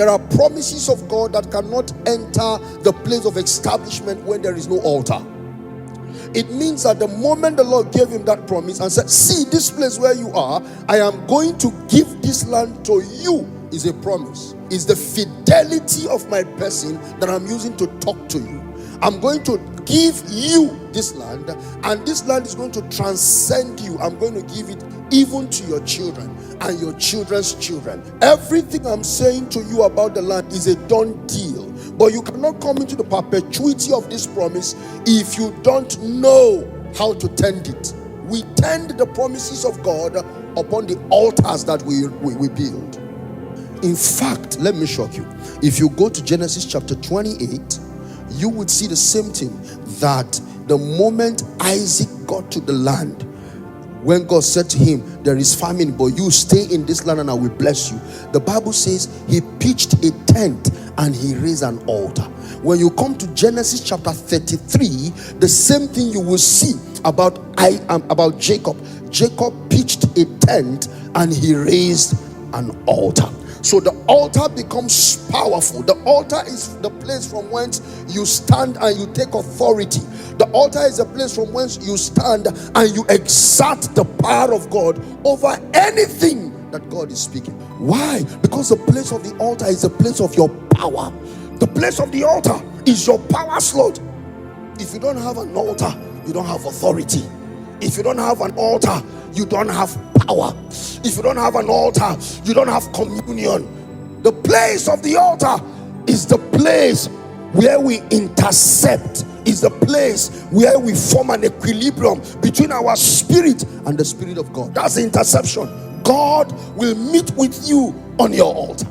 there are promises of God that cannot enter the place of establishment when there is no altar. It means that the moment the Lord gave him that promise and said, see this place where you are, I am going to give this land to you, is a promise. It's the fidelity of my person that I'm using to talk to you. I'm going to give you this land, and this land is going to transcend you. I'm going to give it even to your children and your children's children. Everything I'm saying to you about the land is a done deal. But you cannot come into the perpetuity of this promise if you don't know how to tend it. We tend the promises of God upon the altars that we build. In fact, let me shock you. If you go to Genesis chapter 28, you would see the same thing, that the moment Isaac got to the land, when God said to him, there is famine, but you stay in this land and I will bless you. The Bible says he pitched a tent and he raised an altar. When you come to Genesis chapter 33, the same thing you will see about Jacob. Jacob pitched a tent and he raised an altar. So the altar becomes powerful. The altar is the place from whence you stand and you take authority. The altar is a place from whence you stand and you exert the power of God over anything that God is speaking. Why? Because the place of the altar is the place of your power. The place of the altar is your power slot. If you don't have an altar, you don't have authority. If you don't have an altar, you don't have power. If you don't have an altar, you don't have communion. The place of the altar is the place where we intercept, is the place where we form an equilibrium between our spirit and the Spirit of God. That's the interception. God will meet with you on your altar.